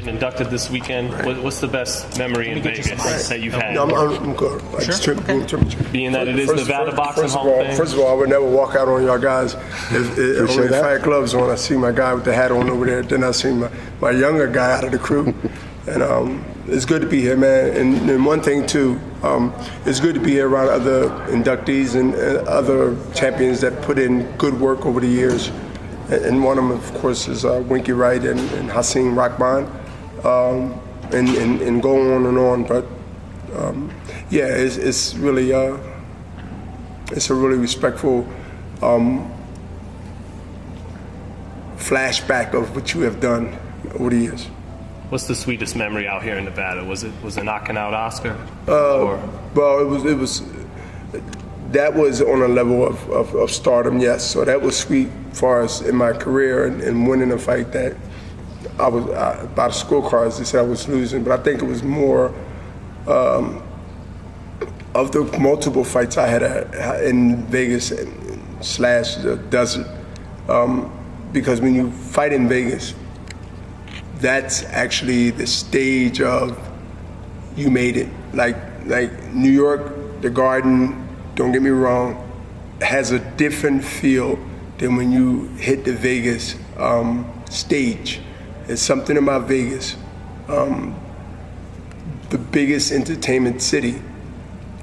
Inducted this weekend. What's the best memory in Vegas that you've had? I'm good. Sure. Being that it is Nevada Boxing Hall of Fame. First of all, I would never walk out on y'all guys. If Fat Gloves on, I see my guy with the hat on over there. Then I see my younger guy out of the crew. And it's good to be here, man. And one thing, too, it's good to be here around other inductees and other champions that put in good work over the years. And one of them, of course, is Winky, Wright, and Hasim, Rahman, and go on and on. But yeah, it's really it's a really respectful flashback of what you have done over the years. What's the sweetest memory out here in Nevada? Was it knocking out Oscar? Well, it was. That was on a level of stardom, yes. So that was sweet as far as in my career and winning a fight that I was by the scorecards. They said I was losing, but I think it was more of the multiple fights I had in Vegas / the desert. Because when you fight in Vegas, that's actually the stage of you made it. Like New York, the Garden. Don't get me wrong, has a different feel than when you hit the Vegas stage. There's something about Vegas, the biggest entertainment city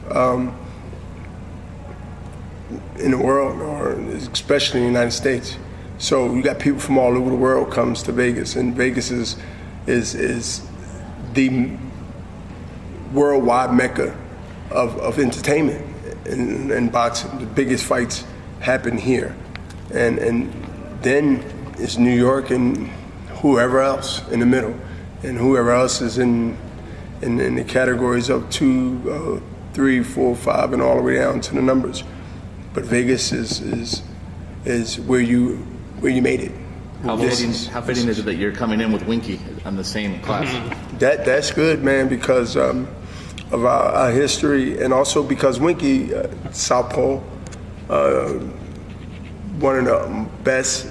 in the world, or especially in the United States. So you got people from all over the world comes to Vegas, and Vegas is the worldwide mecca of entertainment. In boxing, the biggest fights happen here, and then it's New York and whoever else in the middle, and whoever else is in the categories of 2, 3, 4, 5, and all the way down to the numbers. But Vegas is where you made it. How fitting is it that you're coming in with Winky on the same class? That's good, man, because. Of our history, and also because Winky, Southpaw, one of the best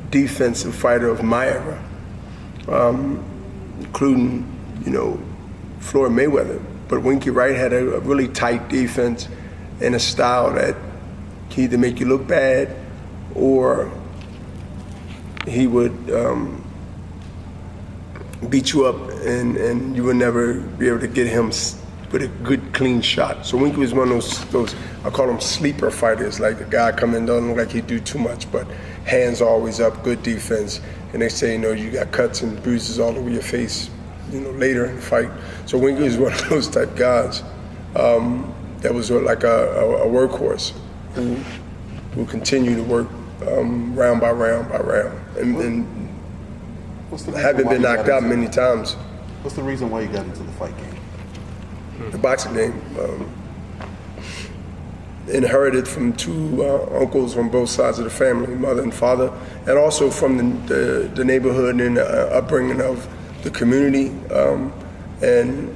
defensive fighter of my era, including, Floyd Mayweather. But Winky Wright had a really tight defense and a style that he either make you look bad or he would beat you up, and you would never be able to get him with a good, clean shot. So Winky was one of those I call them sleeper fighters, like the guy come in, doesn't look like he do too much, but hands always up, good defense, and they say, you got cuts and bruises all over your face, later in the fight. So Winky was one of those type guys that was like a workhorse who continue to work round by round by round. And I haven't been knocked out many times. What's the reason why you got into the fight game? The boxing game. Inherited from two uncles on both sides of the family, mother and father, and also from the neighborhood and upbringing of the community. And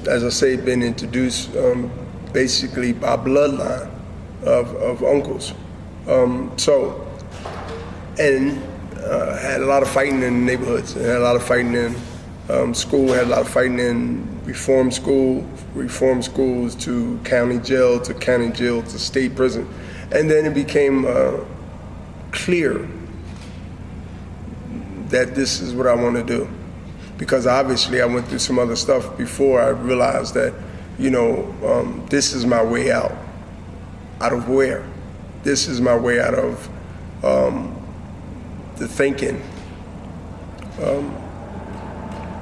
as I say, been introduced basically by bloodline of uncles. Had a lot of fighting in neighborhoods, and had a lot of fighting in school, had a lot of fighting in reform schools to county jail to state prison. And then it became clear that this is what I want to do. Because obviously I went through some other stuff before I realized that, this is my way out. Out of where? This is my way out of the thinking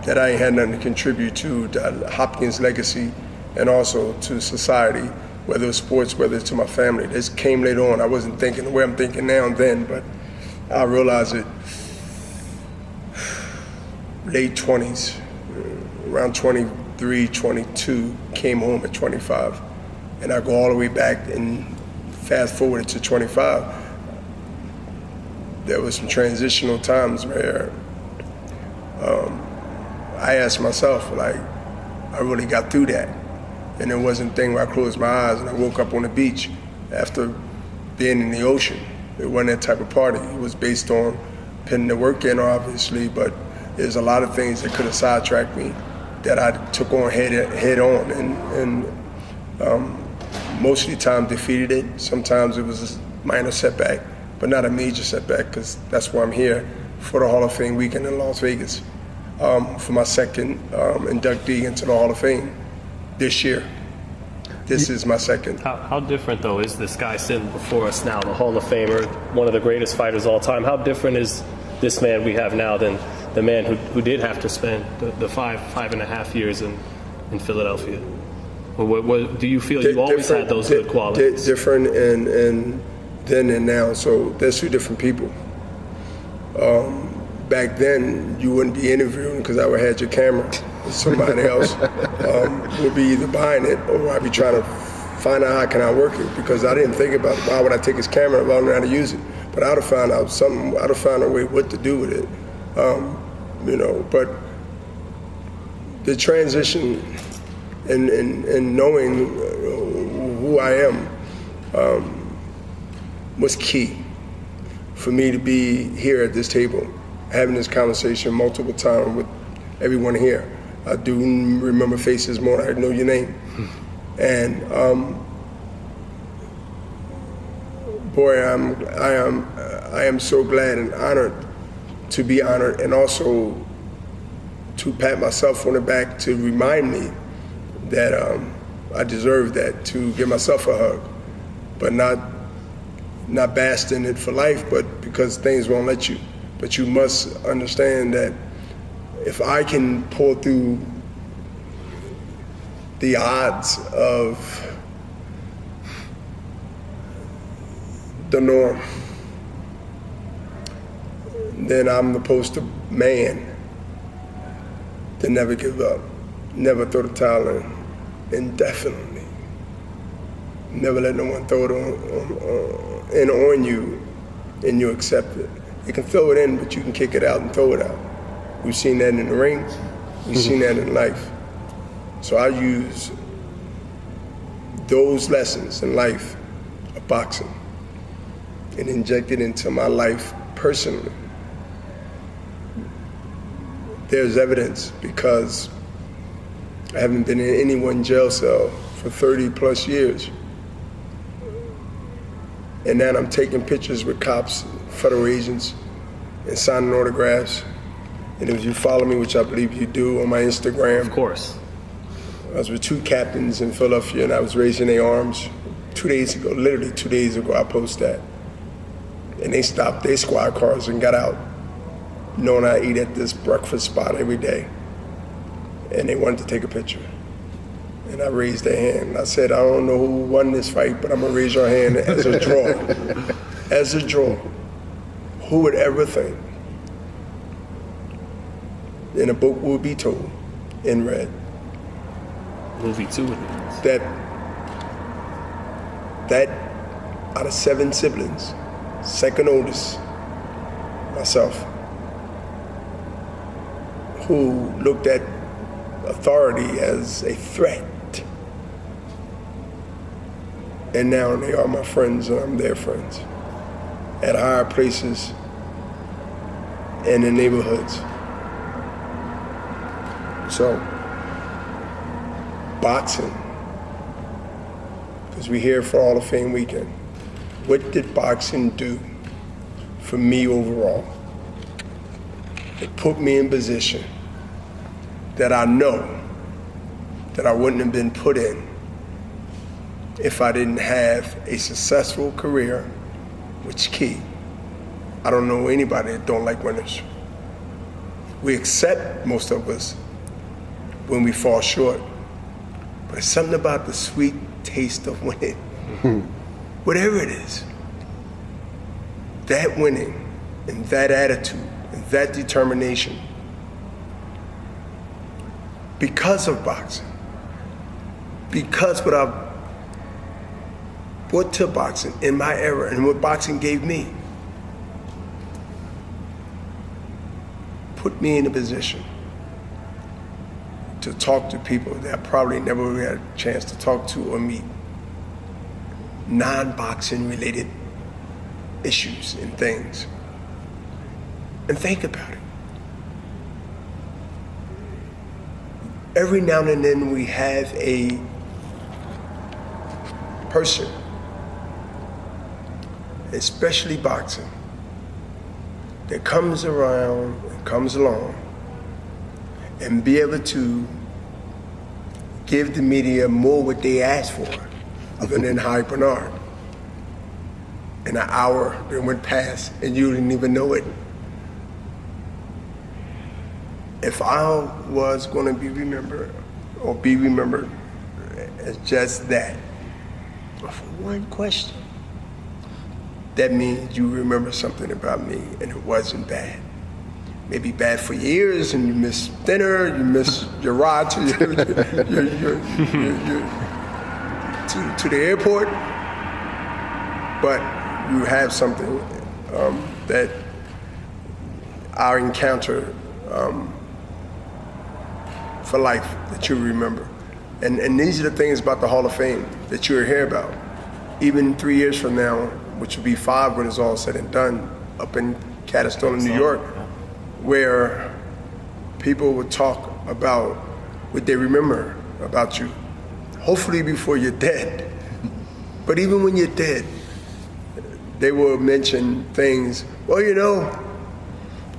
that I ain't had nothing to contribute to the Hopkins legacy and also to society, whether it's sports, whether it's to my family. This came later on. I wasn't thinking the way I'm thinking now and then, but I realized it late 20s, around 23, 22, came home at 25. And I go all the way back and fast forward to 25. There was some transitional times where I asked myself, I really got through that. And it wasn't a thing where I closed my eyes and I woke up on the beach after being in the ocean. It wasn't that type of party. It was based on putting the work in, obviously, but there's a lot of things that could have sidetracked me that I took on head on, and most of the time defeated it. Sometimes it was a minor setback, but not a major setback, because that's why I'm here for the Hall of Fame weekend in Las Vegas, for my second inductee into the Hall of Fame this year. This is my second. How different, though, is this guy sitting before us now, the Hall of Famer, one of the greatest fighters of all time? How different is this man we have now than the man who did have to spend the 5.5 years in Philadelphia? What do you feel you always had those good qualities? Different and then and now. So there's two different people. Back then, you wouldn't be interviewing because I would have had your camera. Somebody else would be either buying it or I'd be trying to find out how can I work it, because I didn't think about why would I take his camera if I don't know how to use it. But I'd have found out something. I'd have found a way what to do with it. But the transition and knowing who I am was key for me to be here at this table, having this conversation multiple times with everyone here. I do remember faces more than I know your name. And boy, I am so glad and honored to be honored, and also to pat myself on the back to remind me that I deserve that, to give myself a hug, but not bask in it for life, but because things won't let you. But you must understand that if I can pull through the odds of the norm, then I'm the poster man to never give up, never throw the towel in, indefinitely. Never let no one throw it on you and you accept it. You can throw it in, but you can kick it out and throw it out. We've seen that in the ring, we've seen that in life. So I use those lessons in life of boxing and inject it into my life personally. There's evidence, because I haven't been in any one jail cell for 30 plus years. And then I'm taking pictures with cops, federal agents, and signing autographs. And if you follow me, which I believe you do, on my Instagram. Of course. I was with two captains in Philadelphia, and I was raising their arms 2 days ago. Literally 2 days ago, I posted that. And they stopped their squad cars and got out, knowing I eat at this breakfast spot every day. And they wanted to take a picture. And I raised their hand. I said, I don't know who won this fight, but I'm gonna raise your hand as a draw. As a draw. Who would ever think? And a book will be told in red. Movie 2 with That out of 7 siblings, second oldest, myself, who looked at authority as a threat. And now they are my friends and I'm their friends at higher places and in neighborhoods. So, boxing, because we're here for Hall of Fame weekend. What did boxing do for me overall? It put me in position that I know that I wouldn't have been put in if I didn't have a successful career, which is key. I don't know anybody that don't like winners. We accept, most of us, when we fall short. But it's something about the sweet taste of winning. Whatever it is, that winning and that attitude and that determination, because of boxing, because what I brought to boxing in my era and what boxing gave me, put me in a position to talk to people that I probably never had a chance to talk to or meet. Non-boxing related issues and things. And think about it. every now and then we have a person, especially boxing, that comes around and comes along and be able to give the media more what they asked for, other than Harry Bernard. In an hour that went past and you didn't even know it. If I was going to be remembered as just that, but for one question, that means you remember something about me and it wasn't bad. Maybe bad for years and you miss dinner, you miss your ride to to the airport, but you have something that our encounter for life that you remember. And these are the things about the Hall of Fame that you'll hear about. Even 3 years from now, which will be 5 when it's all said and done, up in Catastone, New York, where people will talk about what they remember about you, hopefully before you're dead. But even when you're dead, they will mention things, well, you know,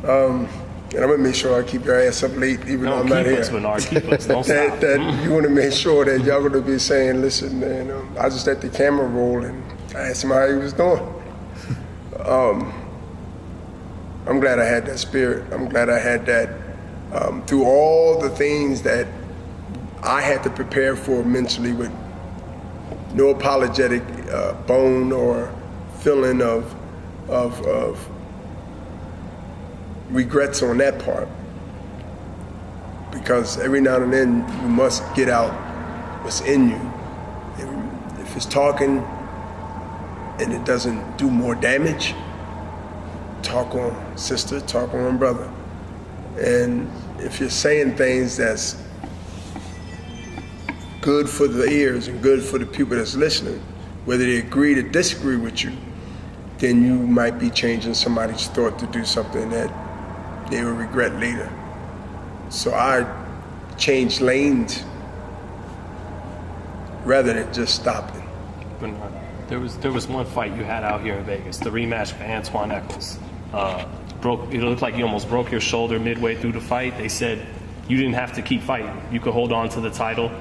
and I'm gonna make sure I keep your ass up late even though I'm not here. Keep us, don't stop. that you wanna make sure that y'all gonna be saying, listen, man, I just let the camera roll and I asked him how he was doing. I'm glad I had that spirit. I'm glad I had that through all the things that I had to prepare for mentally with no apologetic bone or feeling of regrets on that part, because every now and then you must get out what's in you. If it's talking and it doesn't do more damage, talk on sister, talk on brother. And if you're saying things that's good for the ears and good for the people that's listening, whether they agree or disagree with you, then you might be changing somebody's thought to do something that they will regret later. So I changed lanes rather than just stopping. There was one fight you had out here in Vegas, the rematch with Antoine Eccles. It looked like you almost broke your shoulder midway through the fight. They said you didn't have to keep fighting. You could hold on to the title,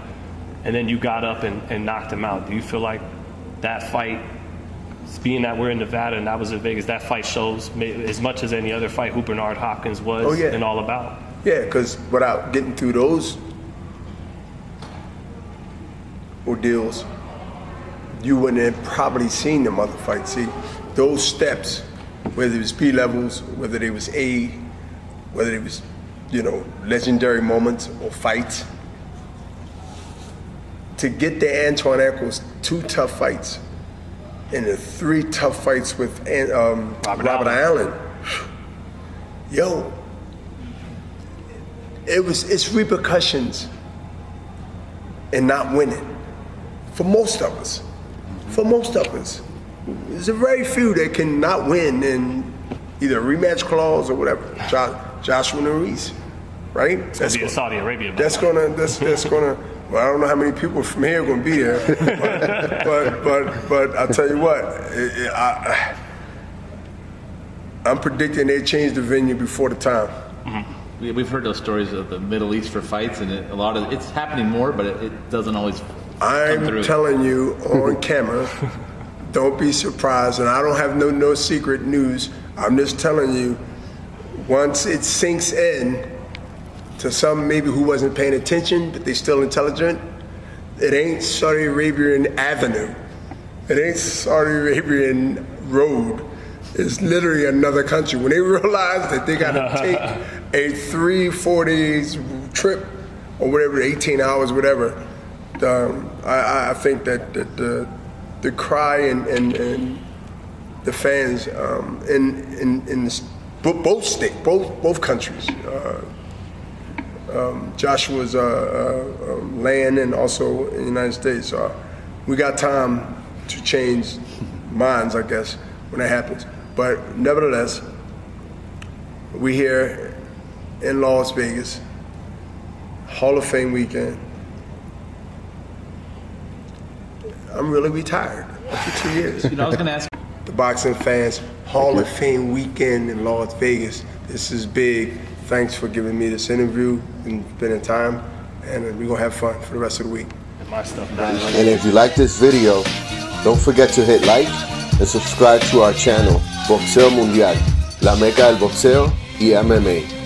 and then you got up and knocked him out. Do you feel like that fight, being that we're in Nevada and that was in Vegas, that fight shows as much as any other fight who Bernard Hopkins was and all about? Yeah, because without getting through those ordeals, you wouldn't have probably seen them other fights. See, those steps, whether it was P levels, whether it was A, whether it was, legendary moments or fights, to get the Antoine Eccles 2 tough fights and the 3 tough fights with Robert Allen, it's repercussions in not winning for most of us. There's a very few that can not win in either a rematch clause or whatever. Joshua Norris, right? That's going to be in Saudi Arabia. That's gonna. Well, I don't know how many people from here are gonna be there, but I'll tell you what, I'm predicting they change the venue before the time. Mm-hmm. We've heard those stories of the Middle East for fights, and it's happening more, but it doesn't always. I'm telling you on camera, don't be surprised, and I don't have no secret news. I'm just telling you, once it sinks in to some maybe who wasn't paying attention, but they still intelligent, it ain't Saudi Arabian Avenue. It ain't Saudi Arabian Road. It's literally another country. When they realize that they gotta take a 3-4 days trip or whatever, 18 hours, whatever, I think that the cry and the fans in both countries, Joshua's land and also in the United States, we got time to change minds, I guess, when that happens. But nevertheless, we here in Las Vegas, Hall of Fame weekend. I'm really retired after 2 years. I was going to ask. The boxing fans, Hall of Fame weekend in Las Vegas. This is big. Thanks for giving me this interview and spending time. And we're going to have fun for the rest of the week. And my stuff down. And if you like this video, don't forget to hit like and subscribe to our channel, Boxeo Mundial, la meca del boxeo y MMA.